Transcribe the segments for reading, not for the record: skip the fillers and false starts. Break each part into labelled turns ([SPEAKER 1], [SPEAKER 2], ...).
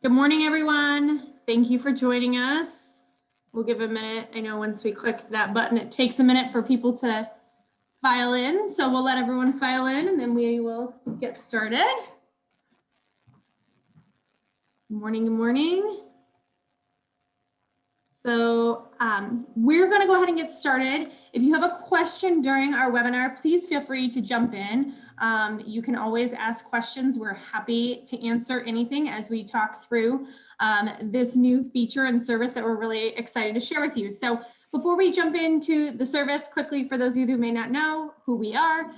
[SPEAKER 1] Good morning, everyone. Thank you for joining us. We'll give a minute. I know once we click that button, it takes a minute for people to file in. So we'll let everyone file in and then we will get started. Good morning, good morning. So we're going to go ahead and get started. If you have a question during our webinar, please feel free to jump in. You can always ask questions. We're happy to answer anything as we talk through this new feature and service that we're really excited to share with you. So before we jump into the service, quickly, for those of you who may not know who we are,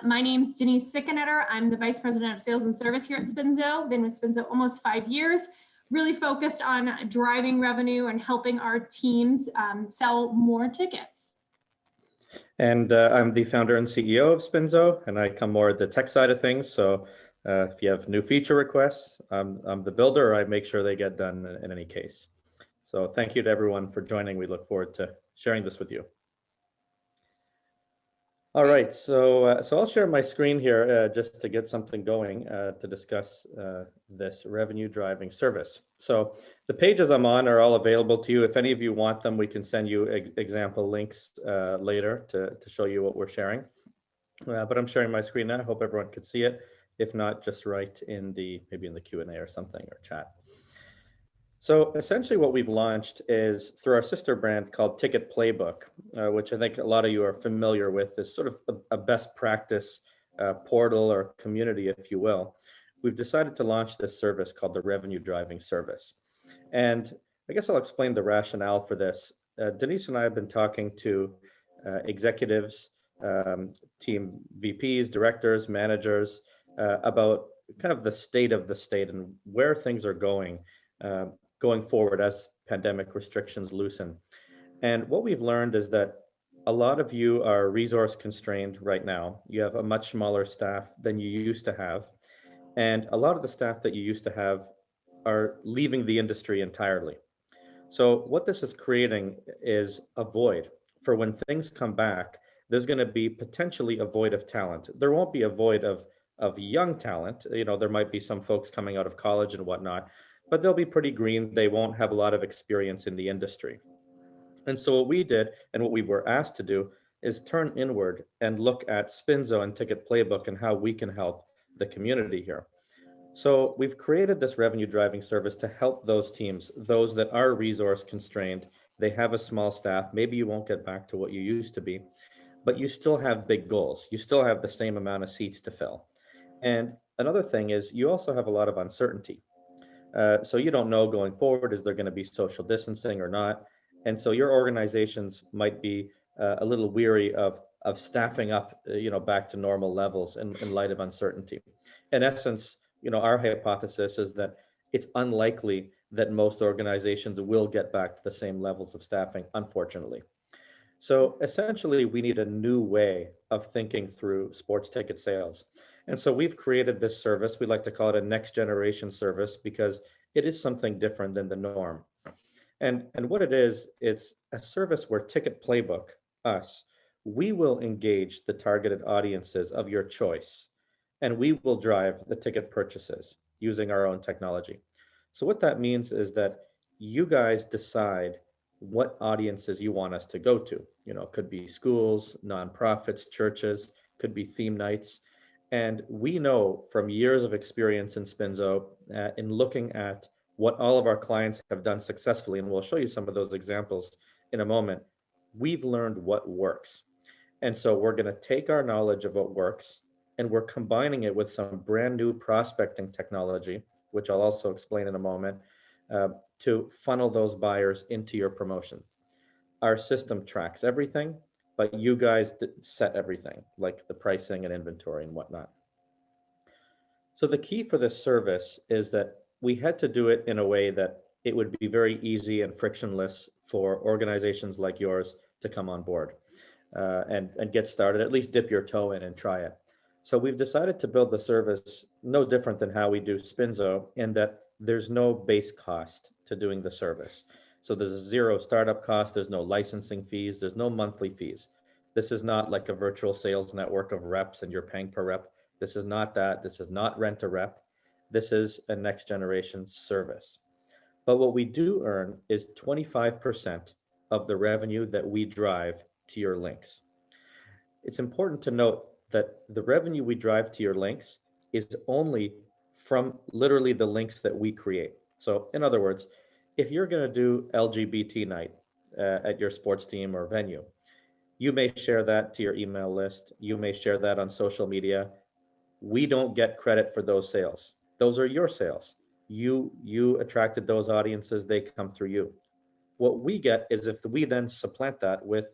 [SPEAKER 1] my name is Denise Sickenetter. I'm the Vice President of Sales and Service here at Spinzo. Been with Spinzo almost 5 years. Really focused on driving revenue and helping our teams sell more tickets.
[SPEAKER 2] And I'm the founder and CEO of Spinzo, and I come more at the tech side of things. So if you have new feature requests, I'm the builder. I make sure they get done in any case. So thank you to everyone for joining. We look forward to sharing this with you. All right, so I'll share my screen here just to get something going to discuss this revenue driving service. So the pages I'm on are all available to you. If any of you want them, we can send you example links later to show you what we're sharing. But I'm sharing my screen now. I hope everyone could see it. If not, just write in maybe in the Q&A or something, or chat. So essentially what we've launched is through our sister brand called Ticket Playbook, which I think a lot of you are familiar with, is sort of a best practice portal or community, if you will. We've decided to launch this service called the Revenue Driving Service. And I guess I'll explain the rationale for this. Denise and I have been talking to executives, team VPs, directors, managers about kind of the state of the state and where things are going forward as pandemic restrictions loosen. And what we've learned is that a lot of you are resource constrained right now. You have a much smaller staff than you used to have. And a lot of the staff that you used to have are leaving the industry entirely. So what this is creating is a void for when things come back. There's going to be potentially a void of talent. There won't be a void of young talent. You know, there might be some folks coming out of college and whatnot, but they'll be pretty green. They won't have a lot of experience in the industry. And so what we did and what we were asked to do is turn inward and look at Spinzo and Ticket Playbook and how we can help the community here. So we've created this revenue driving service to help those teams, those that are resource constrained. They have a small staff. Maybe you won't get back to what you used to be, but you still have big goals. You still have the same amount of seats to fill. And another thing is you also have a lot of uncertainty. So you don't know going forward, is there going to be social distancing or not? And so your organizations might be a little weary of staffing up, back to normal levels in light of uncertainty. In essence, our hypothesis is that it's unlikely that most organizations will get back to the same levels of staffing, unfortunately. So essentially, we need a new way of thinking through sports ticket sales. And so we've created this service. We like to call it a next generation service because it is something different than the norm. And what it is, it's a service where Ticket Playbook, us, we will engage the targeted audiences of your choice, and we will drive the ticket purchases using our own technology. So what that means is that you guys decide what audiences you want us to go to. It could be schools, nonprofits, churches, could be theme nights. And we know from years of experience in Spinzo, in looking at what all of our clients have done successfully, and we'll show you some of those examples in a moment, we've learned what works. And so we're going to take our knowledge of what works, and we're combining it with some brand new prospecting technology, which I'll also explain in a moment, to funnel those buyers into your promotion. Our system tracks everything, but you guys set everything, like the pricing and inventory and whatnot. So the key for this service is that we had to do it in a way that it would be very easy and frictionless for organizations like yours to come on board and get started, at least dip your toe in and try it. So we've decided to build the service no different than how we do Spinzo, in that there's no base cost to doing the service. So there's zero startup cost, there's no licensing fees, there's no monthly fees. This is not like a virtual sales network of reps and you're paying per rep. This is not that. This is not rent a rep. This is a next generation service. But what we do earn is 25% of the revenue that we drive to your links. It's important to note that the revenue we drive to your links is only from literally the links that we create. So in other words, if you're going to do LGBT night at your sports team or venue, you may share that to your email list. You may share that on social media. We don't get credit for those sales. Those are your sales. You attracted those audiences, they come through you. What we get is if we then supplant that with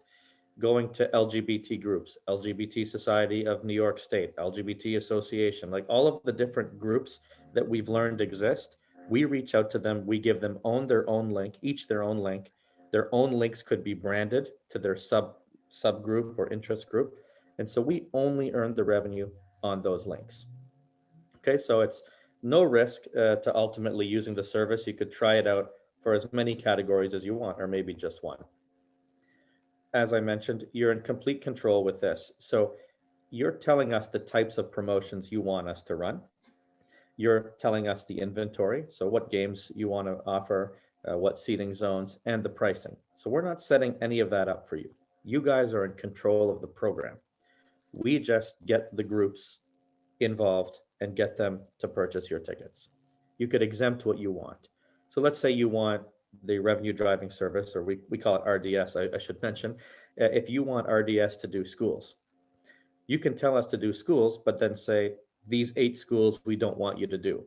[SPEAKER 2] going to LGBT groups, LGBT Society of New York State, LGBT Association, like all of the different groups that we've learned exist, we reach out to them, we give them their own link, each their own link. Their own links could be branded to their subgroup or interest group. And so we only earn the revenue on those links. Okay, so it's no risk to ultimately using the service. You could try it out for as many categories as you want, or maybe just one. As I mentioned, you're in complete control with this. So you're telling us the types of promotions you want us to run. You're telling us the inventory, so what games you want to offer, what seating zones, and the pricing. So we're not setting any of that up for you. You guys are in control of the program. We just get the groups involved and get them to purchase your tickets. You could exempt what you want. So let's say you want the revenue driving service, or we call it RDS, I should mention. If you want RDS to do schools, you can tell us to do schools, but then say, these 8 schools we don't want you to do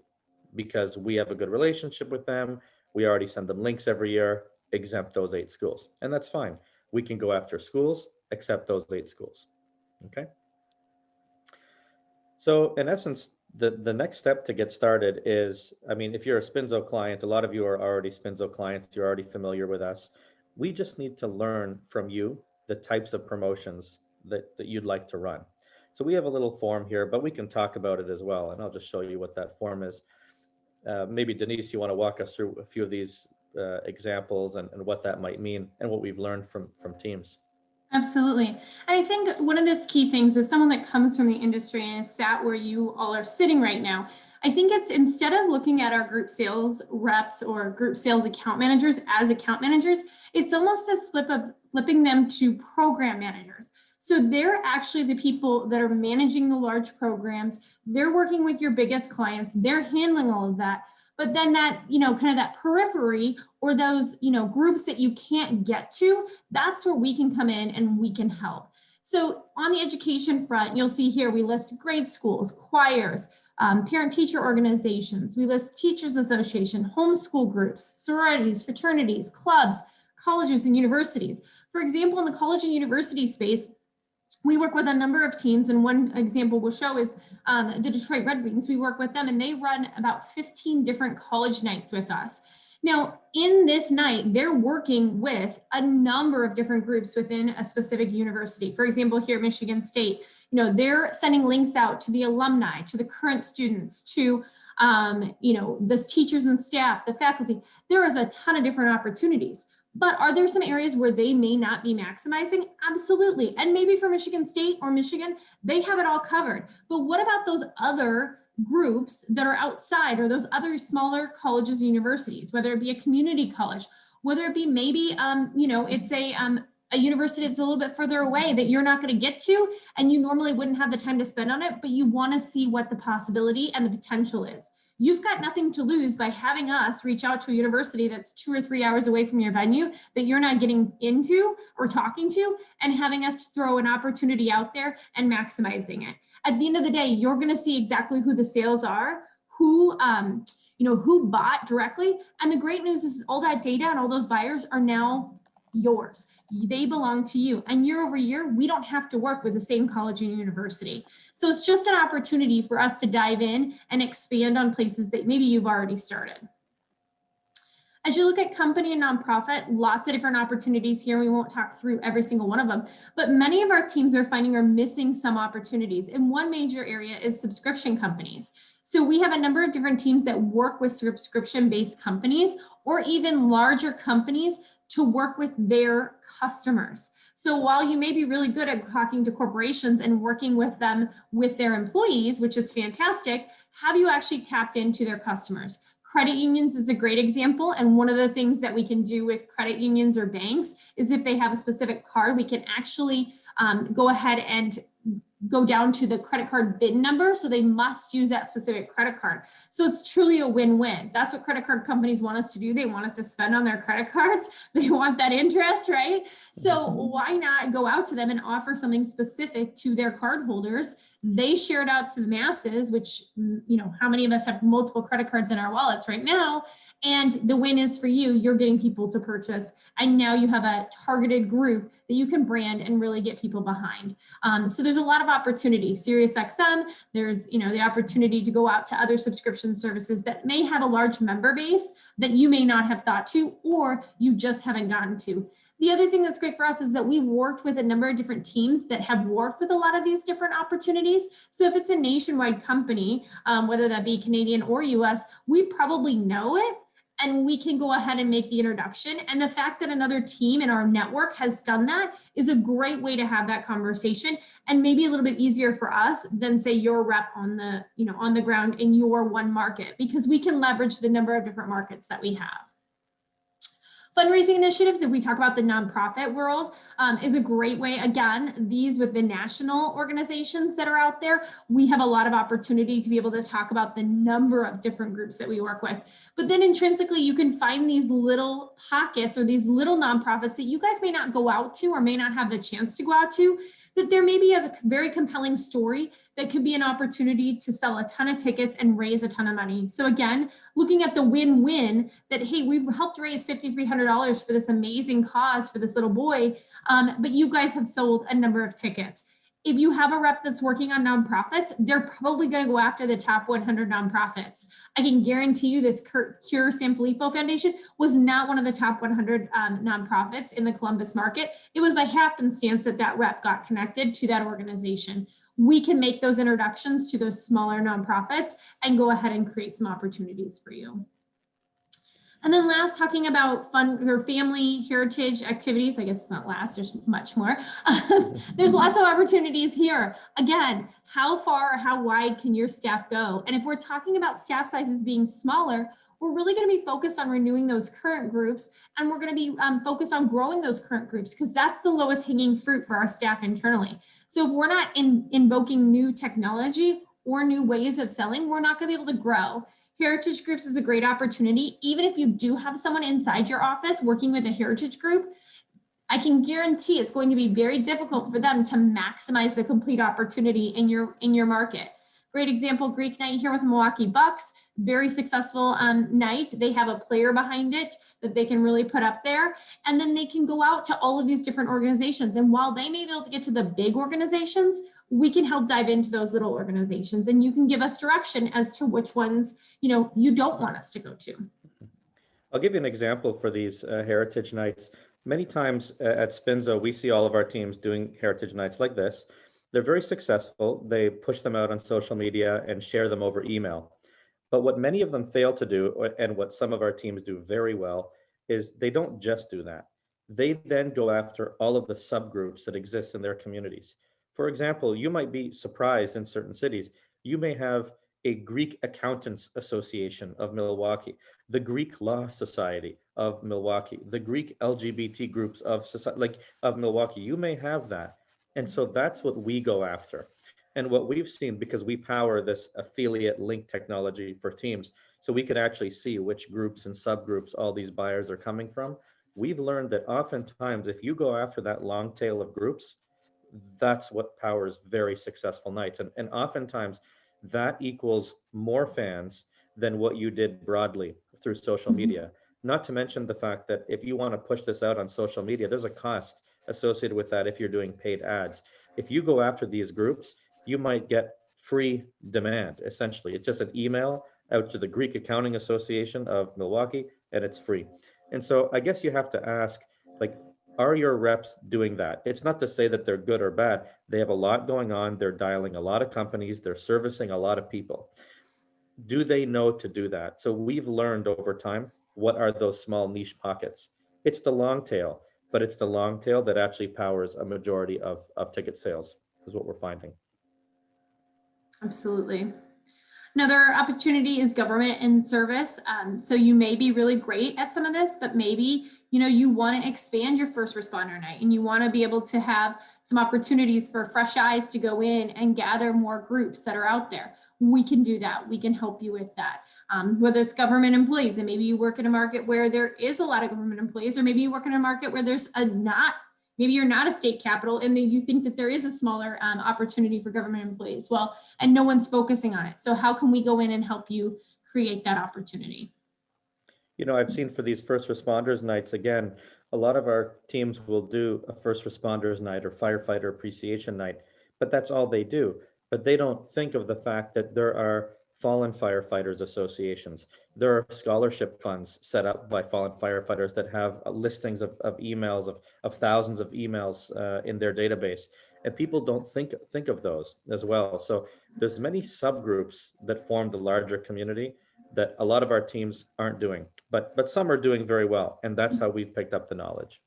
[SPEAKER 2] because we have a good relationship with them. We already send them links every year, exempt those 8 schools. And that's fine. We can go after schools, accept those 8 schools, okay? So in essence, the next step to get started is, I mean, if you're a Spinzo client, a lot of you are already Spinzo clients, you're already familiar with us. We just need to learn from you the types of promotions that you'd like to run. So we have a little form here, but we can talk about it as well. And I'll just show you what that form is. Maybe Denise, you want to walk us through a few of these examples and what that might mean and what we've learned from teams.
[SPEAKER 1] Absolutely. And I think one of the key things is someone that comes from the industry and is sat where you all are sitting right now. I think it's, instead of looking at our group sales reps or group sales account managers as account managers, it's almost this flip of flipping them to program managers. So they're actually the people that are managing the large programs. They're working with your biggest clients. They're handling all of that. But then that, kind of that periphery or those, groups that you can't get to, that's where we can come in and we can help. So on the education front, you'll see here, we list grade schools, choirs, parent-teacher organizations. We list teachers association, homeschool groups, sororities, fraternities, clubs, colleges, and universities. For example, in the college and university space, we work with a number of teams, and one example we'll show is the Detroit Red Wings. We work with them, and they run about 15 different college nights with us. Now, in this night, they're working with a number of different groups within a specific university. For example, here at Michigan State, they're sending links out to the alumni, to the current students, to the teachers and staff, the faculty. There is a ton of different opportunities. But are there some areas where they may not be maximizing? Absolutely. And maybe for Michigan State or Michigan, they have it all covered. But what about those other groups that are outside, or those other smaller colleges and universities, whether it be a community college, whether it be maybe, it's a university that's a little bit further away that you're not going to get to, and you normally wouldn't have the time to spend on it, but you want to see what the possibility and the potential is. You've got nothing to lose by having us reach out to a university that's 2 or 3 hours away from your venue that you're not getting into or talking to, and having us throw an opportunity out there and maximizing it. At the end of the day, you're going to see exactly who the sales are, who bought directly. And the great news is all that data and all those buyers are now yours. They belong to you. And year over year, we don't have to work with the same college and university. So it's just an opportunity for us to dive in and expand on places that maybe you've already started. As you look at company and nonprofit, lots of different opportunities here. We won't talk through every single one of them, but many of our teams are finding are missing some opportunities. And one major area is subscription companies. So we have a number of different teams that work with subscription-based companies or even larger companies to work with their customers. So while you may be really good at talking to corporations and working with them with their employees, which is fantastic, have you actually tapped into their customers? Credit unions is a great example. And one of the things that we can do with credit unions or banks is if they have a specific card, we can actually go ahead and go down to the credit card BIN number. So they must use that specific credit card. So it's truly a win-win. That's what credit card companies want us to do. They want us to spend on their credit cards. They want that interest, right? So why not go out to them and offer something specific to their card holders? They share it out to the masses, which, you know, how many of us have multiple credit cards in our wallets right now? And the win is for you, you're getting people to purchase. And now you have a targeted group that you can brand and really get people behind. So there's a lot of opportunity. SiriusXM, there's, you know, the opportunity to go out to other subscription services that may have a large member base that you may not have thought to, or you just haven't gotten to. The other thing that's great for us is that we've worked with a number of different teams that have worked with a lot of these different opportunities. So if it's a nationwide company, whether that be Canadian or US, we probably know it, and we can go ahead and make the introduction. And the fact that another team in our network has done that is a great way to have that conversation, and maybe a little bit easier for us than say your rep on the, you know, on the ground in your one market, because we can leverage the number of different markets that we have. Fundraising initiatives, if we talk about the nonprofit world, is a great way. Again, these with the national organizations that are out there, we have a lot of opportunity to be able to talk about the number of different groups that we work with. But then intrinsically, you can find these little pockets or these little nonprofits that you guys may not go out to or may not have the chance to go out to, that there may be a very compelling story that could be an opportunity to sell a ton of tickets and raise a ton of money. So again, looking at the win-win that, hey, we've helped raise $5,300 for this amazing cause for this little boy, but you guys have sold a number of tickets. If you have a rep that's working on nonprofits, they're probably going to go after the top 100 nonprofits. I can guarantee you this Cure Sanfilippo Foundation was not one of the top 100 nonprofits in the Columbus market. It was by happenstance that that rep got connected to that organization. We can make those introductions to those smaller nonprofits and go ahead and create some opportunities for you. And then last, talking about fun or family heritage activities. I guess it's not last, there's much more. There's lots of opportunities here. Again, how far or how wide can your staff go? And if we're talking about staff sizes being smaller, we're really going to be focused on renewing those current groups, and we're going to be focused on growing those current groups, because that's the lowest hanging fruit for our staff internally. So if we're not invoking new technology or new ways of selling, we're not going to be able to grow. Heritage groups is a great opportunity. Even if you do have someone inside your office working with a heritage group, I can guarantee it's going to be very difficult for them to maximize the complete opportunity in your market. Great example, Greek night here with Milwaukee Bucks, very successful night. They have a player behind it that they can really put up there. And then they can go out to all of these different organizations. And while they may be able to get to the big organizations, we can help dive into those little organizations, and you can give us direction as to which ones, you know, you don't want us to go to.
[SPEAKER 2] I'll give you an example for these heritage nights. Many times at Spinzo, we see all of our teams doing heritage nights like this. They're very successful. They push them out on social media and share them over email. But what many of them fail to do, and what some of our teams do very well, is they don't just do that. They then go after all of the subgroups that exist in their communities. For example, you might be surprised in certain cities. You may have a Greek Accountants Association of Milwaukee, the Greek Law Society of Milwaukee, the Greek LGBT groups of society, of Milwaukee. You may have that. And so that's what we go after. And what we've seen, because we power this affiliate link technology for teams, so we can actually see which groups and subgroups all these buyers are coming from, we've learned that oftentimes if you go after that long tail of groups, that's what powers very successful nights. And oftentimes that equals more fans than what you did broadly through social media. Not to mention the fact that if you want to push this out on social media, there's a cost associated with that if you're doing paid ads. If you go after these groups, you might get free demand, essentially. It's just an email out to the Greek Accounting Association of Milwaukee, and it's free. And so I guess you have to ask, like, are your reps doing that? It's not to say that they're good or bad. They have a lot going on. They're dialing a lot of companies. They're servicing a lot of people. Do they know to do that? So we've learned over time, what are those small niche pockets? It's the long tail, but it's the long tail that actually powers a majority of ticket sales, is what we're finding.
[SPEAKER 1] Absolutely. Another opportunity is government and service. So you may be really great at some of this, but maybe, you want to expand your first responder night and you want to be able to have some opportunities for fresh eyes to go in and gather more groups that are out there. We can do that. We can help you with that. Whether it's government employees, and maybe you work in a market where there is a lot of government employees, or maybe you work in a market where there's maybe you're not a state capital and then you think that there is a smaller opportunity for government employees. Well, and no one's focusing on it. So how can we go in and help you create that opportunity?
[SPEAKER 2] I've seen for these first responders nights, again, a lot of our teams will do a first responders night or firefighter appreciation night, but that's all they do. But they don't think of the fact that there are fallen firefighters associations. There are scholarship funds set up by fallen firefighters that have listings of emails of thousands of emails in their database. And people don't think of those as well. So there's many subgroups that form the larger community that a lot of our teams aren't doing, but some are doing very well, and that's how we've picked up the knowledge.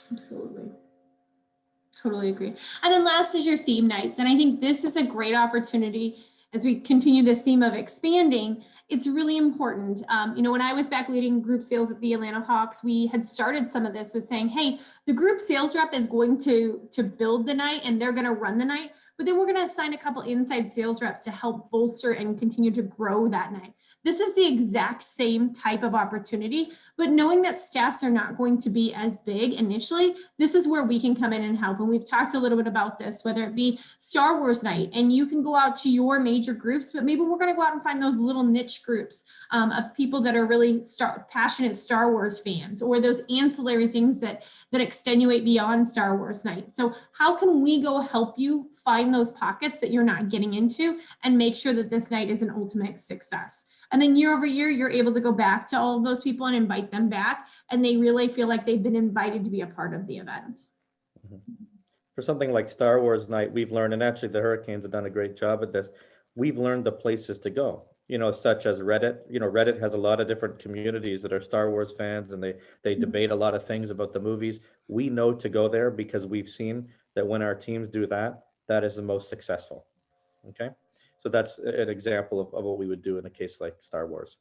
[SPEAKER 1] Absolutely. Totally agree. And then last is your theme nights. And I think this is a great opportunity as we continue this theme of expanding. It's really important. When I was back leading group sales at the Atlanta Hawks, we had started some of this with saying, hey, the group sales rep is going to build the night and they're going to run the night, but then we're going to assign a couple inside sales reps to help bolster and continue to grow that night. This is the exact same type of opportunity, but knowing that staffs are not going to be as big initially, this is where we can come in and help. And we've talked a little bit about this, whether it be Star Wars night, and you can go out to your major groups, but maybe we're going to go out and find those little niche groups of people that are really passionate Star Wars fans, or those ancillary things that extenuate beyond Star Wars night. So how can we go help you find those pockets that you're not getting into and make sure that this night is an ultimate success? And then year over year, you're able to go back to all of those people and invite them back, and they really feel like they've been invited to be a part of the event.
[SPEAKER 2] For something like Star Wars night, we've learned, and actually the Hurricanes have done a great job at this, we've learned the places to go, such as Reddit. Reddit has a lot of different communities that are Star Wars fans, and they debate a lot of things about the movies. We know to go there because we've seen that when our teams do that, that is the most successful. Okay. So that's an example of what we would do in a case like Star Wars.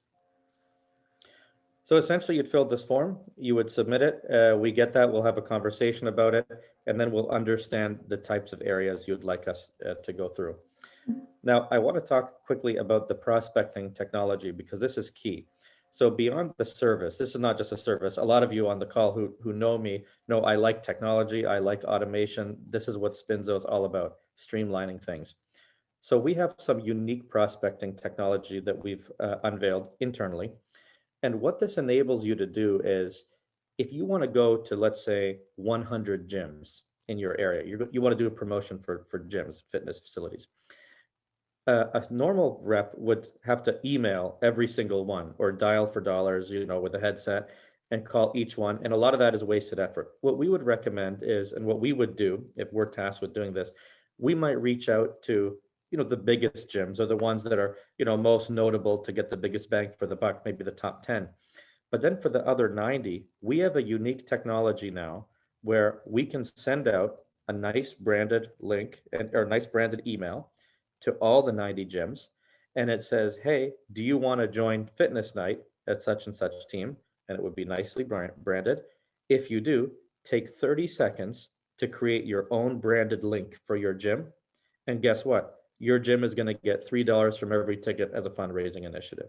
[SPEAKER 2] So essentially you'd fill this form, you would submit it, we get that, we'll have a conversation about it, and then we'll understand the types of areas you'd like us to go through. Now, I want to talk quickly about the prospecting technology because this is key. So beyond the service, this is not just a service. A lot of you on the call who know me know I like technology, I like automation. This is what Spinzo is all about, streamlining things. So we have some unique prospecting technology that we've unveiled internally. And what this enables you to do is, if you want to go to, let's say, 100 gyms in your area, you want to do a promotion for gyms, fitness facilities. A normal rep would have to email every single one or dial for dollars, with a headset and call each one. And a lot of that is wasted effort. What we would recommend is, and what we would do if we're tasked with doing this, we might reach out to the biggest gyms, or the ones that are most notable to get the biggest bang for the buck, maybe the top 10. But then for the other 90, we have a unique technology now where we can send out a nice branded link or nice branded email to all the 90 gyms, and it says, hey, do you want to join fitness night at such and such team? And it would be nicely branded. If you do, take 30 seconds to create your own branded link for your gym, and guess what? Your gym is going to get $3 from every ticket as a fundraising initiative.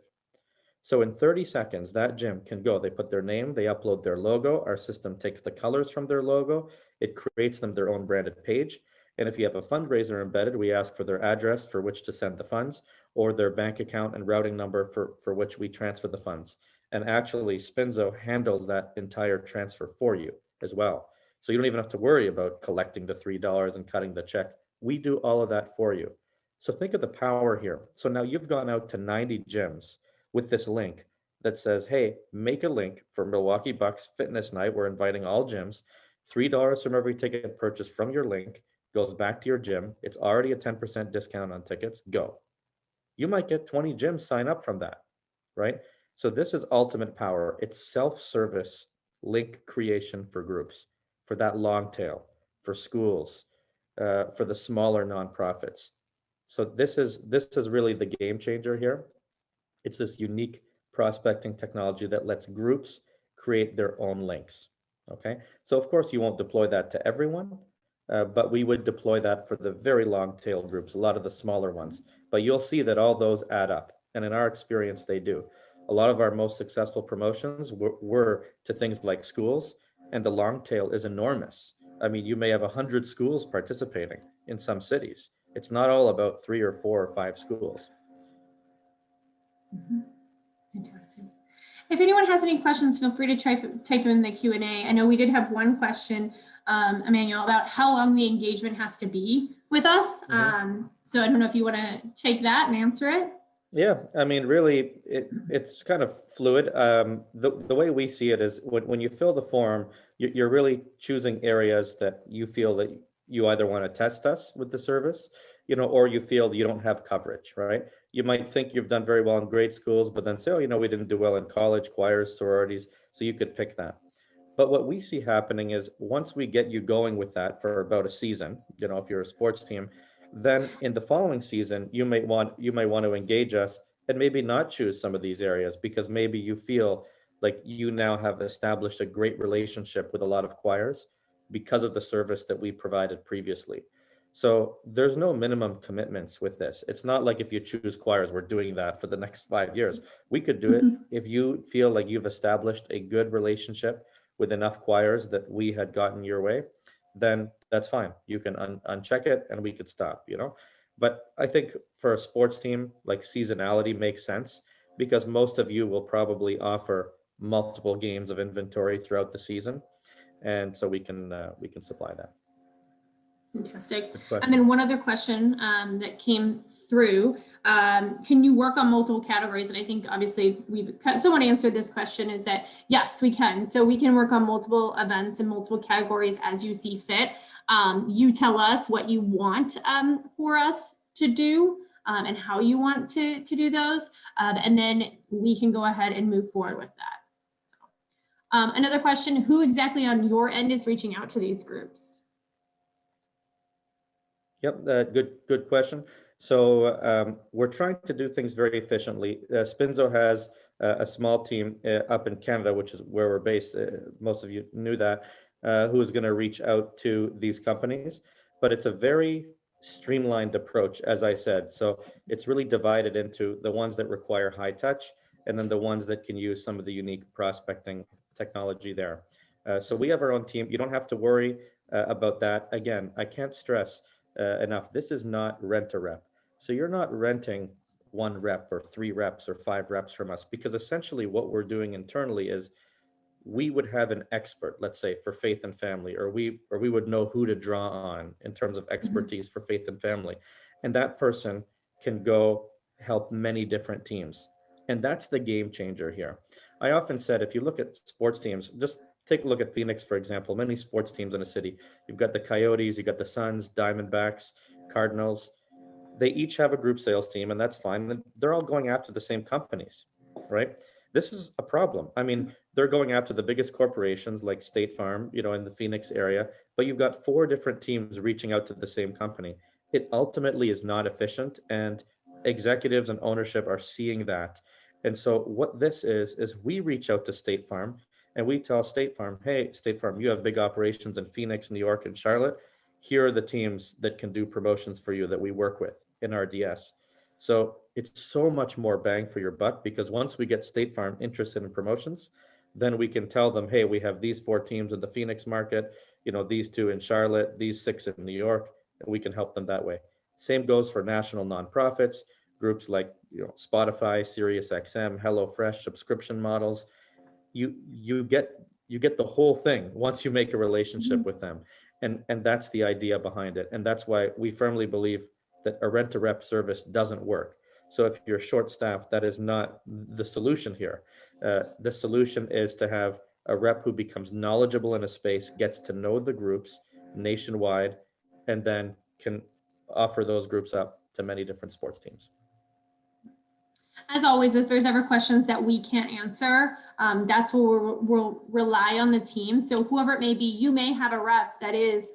[SPEAKER 2] So in 30 seconds, that gym can go, they put their name, they upload their logo, our system takes the colors from their logo, it creates them their own branded page. And if you have a fundraiser embedded, we ask for their address for which to send the funds, or their bank account and routing number for which we transfer the funds. And actually, Spinzo handles that entire transfer for you as well. So you don't even have to worry about collecting the $3 and cutting the check. We do all of that for you. So think of the power here. So now you've gone out to 90 gyms with this link that says, hey, make a link for Milwaukee Bucks Fitness Night. We're inviting all gyms. $3 from every ticket purchased from your link goes back to your gym. It's already a 10% discount on tickets. Go. You might get 20 gyms sign up from that, right? So this is ultimate power. It's self-service link creation for groups, for that long tail, for schools, for the smaller nonprofits. So this is really the game changer here. It's this unique prospecting technology that lets groups create their own links. Okay, so of course you won't deploy that to everyone, but we would deploy that for the very long tail groups, a lot of the smaller ones. But you'll see that all those add up, and in our experience, they do. A lot of our most successful promotions were to things like schools, and the long tail is enormous. I mean, you may have 100 schools participating in some cities. It's not all about 3 or 4 or 5 schools.
[SPEAKER 1] Fantastic. If anyone has any questions, feel free to type them in the Q&A. I know we did have one question, Emmanuel, about how long the engagement has to be with us. So I don't know if you want to take that and answer it.
[SPEAKER 2] Yeah, I mean, really, it's kind of fluid. The way we see it is when you fill the form, you're really choosing areas that you feel that you either want to test us with the service, or you feel you don't have coverage, right? You might think you've done very well in grade schools, but then say, oh, we didn't do well in college, choirs, sororities, so you could pick that. But what we see happening is once we get you going with that for about a season, if you're a sports team, then in the following season, you might want to engage us and maybe not choose some of these areas because maybe you feel like you now have established a great relationship with a lot of choirs because of the service that we provided previously. So there's no minimum commitments with this. It's not like if you choose choirs, we're doing that for the next 5 years. We could do it if you feel like you've established a good relationship with enough choirs that we had gotten your way, then that's fine. You can uncheck it and we could stop, But I think for a sports team, like seasonality makes sense because most of you will probably offer multiple games of inventory throughout the season. And so we can supply that.
[SPEAKER 1] Fantastic. And then one other question that came through, can you work on multiple categories? And I think obviously someone answered this question is that yes, we can. So we can work on multiple events and multiple categories as you see fit. You tell us what you want for us to do and how you want to do those. And then we can go ahead and move forward with that. So, another question, who exactly on your end is reaching out to these groups?
[SPEAKER 2] Yep, good question. So we're trying to do things very efficiently. Spinzo has a small team up in Canada, which is where we're based. Most of you knew that, who is going to reach out to these companies. But it's a very streamlined approach, as I said. So it's really divided into the ones that require high touch and then the ones that can use some of the unique prospecting technology there. So we have our own team. You don't have to worry about that. Again, I can't stress enough. This is not rent a rep. So you're not renting 1 rep or 3 reps or 5 reps from us, because essentially what we're doing internally is we would have an expert, let's say for faith and family, or we would know who to draw on in terms of expertise for faith and family. And that person can go help many different teams. And that's the game changer here. I often said, if you look at sports teams, just take a look at Phoenix, for example, many sports teams in a city. You've got the Coyotes, you've got the Suns, Diamondbacks, Cardinals. They each have a group sales team, and that's fine. And they're all going after the same companies, right? This is a problem. I mean, they're going after the biggest corporations like State Farm, in the Phoenix area, but you've got 4 different teams reaching out to the same company. It ultimately is not efficient, and executives and ownership are seeing that. And so what this is we reach out to State Farm and we tell State Farm, hey, State Farm, you have big operations in Phoenix, New York, and Charlotte. Here are the teams that can do promotions for you that we work with in our DS. So it's so much more bang for your buck, because once we get State Farm interested in promotions, then we can tell them, hey, we have these 4 teams in the Phoenix market, these 2 in Charlotte, these 6 in New York, and we can help them that way. Same goes for national nonprofits, groups like Spotify, SiriusXM, HelloFresh, subscription models. You get the whole thing once you make a relationship with them, and that's the idea behind it. And that's why we firmly believe that a rent-a-rep service doesn't work. So if you're short-staffed, that is not the solution here. The solution is to have a rep who becomes knowledgeable in a space, gets to know the groups nationwide, and then can offer those groups up to many different sports teams.
[SPEAKER 1] As always, if there's ever questions that we can't answer, that's where we'll rely on the team. So whoever it may be, you may have a rep that is,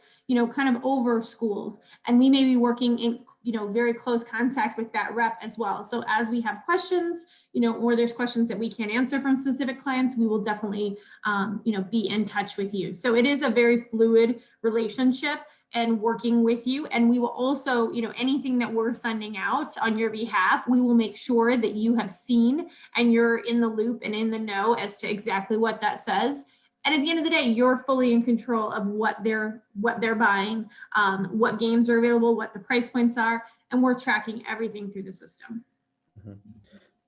[SPEAKER 1] kind of over schools, and we may be working in, very close contact with that rep as well. So as we have questions, or there's questions that we can't answer from specific clients, we will definitely, be in touch with you. So it is a very fluid relationship and working with you. And we will also, anything that we're sending out on your behalf, we will make sure that you have seen and you're in the loop and in the know as to exactly what that says. And at the end of the day, you're fully in control of what they're buying, what games are available, what the price points are, and we're tracking everything through the system.
[SPEAKER 2] Mm-hmm.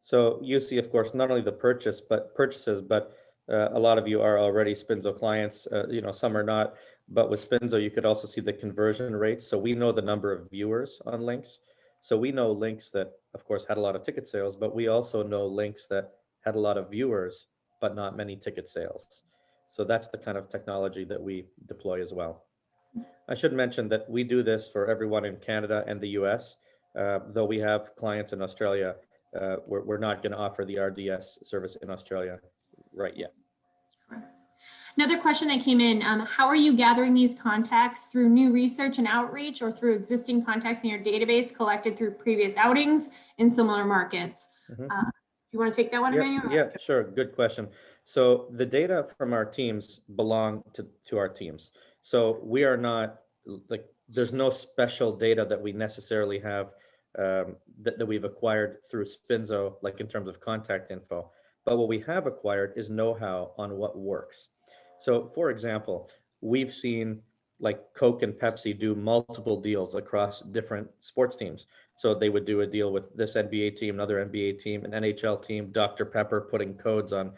[SPEAKER 2] So you see, of course, not only the purchases, but a lot of you are already Spinzo clients. Some are not. But with Spinzo, you could also see the conversion rates. So we know the number of viewers on links. So we know links that, of course, had a lot of ticket sales, but we also know links that had a lot of viewers, but not many ticket sales. So that's the kind of technology that we deploy as well. I should mention that we do this for everyone in Canada and the US, though we have clients in Australia. We're not going to offer the RDS service in Australia right yet.
[SPEAKER 1] Another question that came in, how are you gathering these contacts? Through new research and outreach, or through existing contacts in your database collected through previous outings in similar markets? Mm-hmm. Do you want to take that one, Emmanuel?
[SPEAKER 2] Yeah, sure. Good question. So the data from our teams belong to our teams. So we are not, like, there's no special data that we necessarily have that we've acquired through Spinzo, like in terms of contact info. But what we have acquired is know-how on what works. So for example, we've seen like Coke and Pepsi do multiple deals across different sports teams. So they would do a deal with this NBA team, another NBA team, an NHL team, Dr. Pepper, putting codes on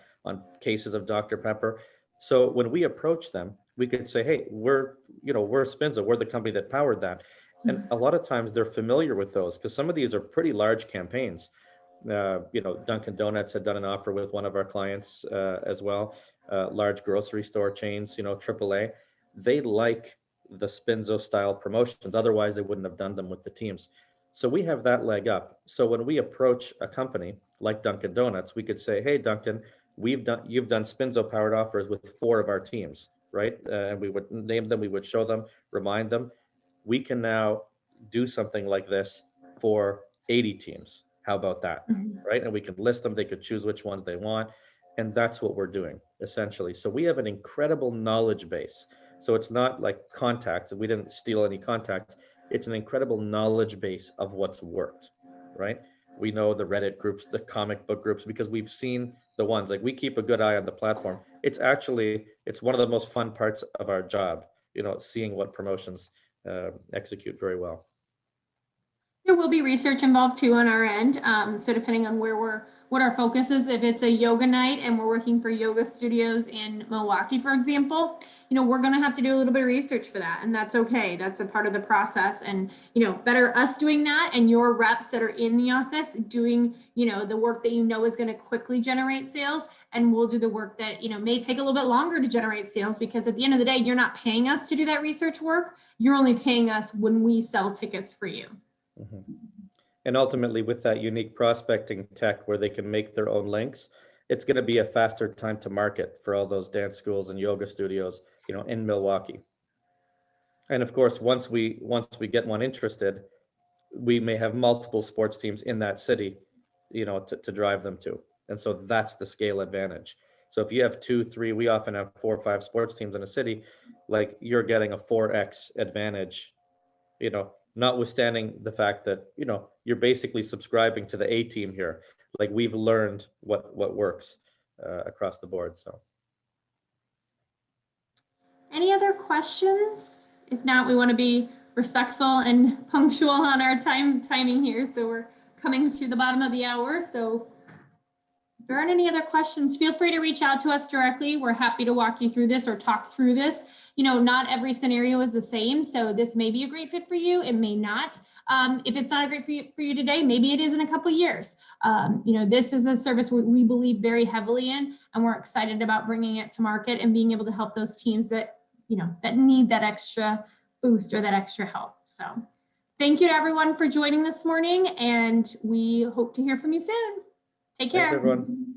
[SPEAKER 2] cases of Dr. Pepper. So when we approach them, we could say, hey, we're Spinzo, we're the company that powered that. And a lot of times they're familiar with those because some of these are pretty large campaigns. Dunkin' Donuts had done an offer with one of our clients as well. Large grocery store chains, AAA, they like the Spinzo style promotions. Otherwise, they wouldn't have done them with the teams. So we have that leg up. So when we approach a company like Dunkin' Donuts, we could say, hey, Dunkin', you've done Spinzo powered offers with 4 of our teams, right? And we would name them, we would show them, remind them. We can now do something like this for 80 teams. How about that? Mm-hmm. Right? And we can list them, they could choose which ones they want. And that's what we're doing essentially. So we have an incredible knowledge base. So it's not like contacts, we didn't steal any contacts. It's an incredible knowledge base of what's worked, right? We know the Reddit groups, the comic book groups, because we've seen the ones, like we keep a good eye on the platform. It's one of the most fun parts of our job, seeing what promotions execute very well.
[SPEAKER 1] There will be research involved too on our end. So depending on what our focus is, if it's a yoga night and we're working for yoga studios in Milwaukee, for example, we're going to have to do a little bit of research for that. And that's okay. That's a part of the process. And, better us doing that and your reps that are in the office doing, the work that is going to quickly generate sales. And we'll do the work that, may take a little bit longer to generate sales, because at the end of the day, you're not paying us to do that research work. You're only paying us when we sell tickets for you.
[SPEAKER 2] Mm-hmm. And ultimately, with that unique prospecting tech where they can make their own links, it's going to be a faster time to market for all those dance schools and yoga studios, in Milwaukee. And of course, once we get one interested, we may have multiple sports teams in that city, to drive them to. And so that's the scale advantage. So if you have 2, 3, we often have 4 or 5 sports teams in a city, like you're getting a 4x advantage, notwithstanding the fact that, you're basically subscribing to the A team here. Like we've learned what works across the board. So.
[SPEAKER 1] Any other questions? If not, we want to be respectful and punctual on our timing here. So we're coming to the bottom of the hour. So if there aren't any other questions, feel free to reach out to us directly. We're happy to walk you through this or talk through this. Not every scenario is the same. So this may be a great fit for you. It may not. If it's not a great fit for you today, maybe it is in a couple of years. This is a service we believe very heavily in, and we're excited about bringing it to market and being able to help those teams that, that need that extra boost or that extra help. So thank you to everyone for joining this morning, and we hope to hear from you soon. Take
[SPEAKER 2] Thanks,
[SPEAKER 1] care.
[SPEAKER 2] everyone.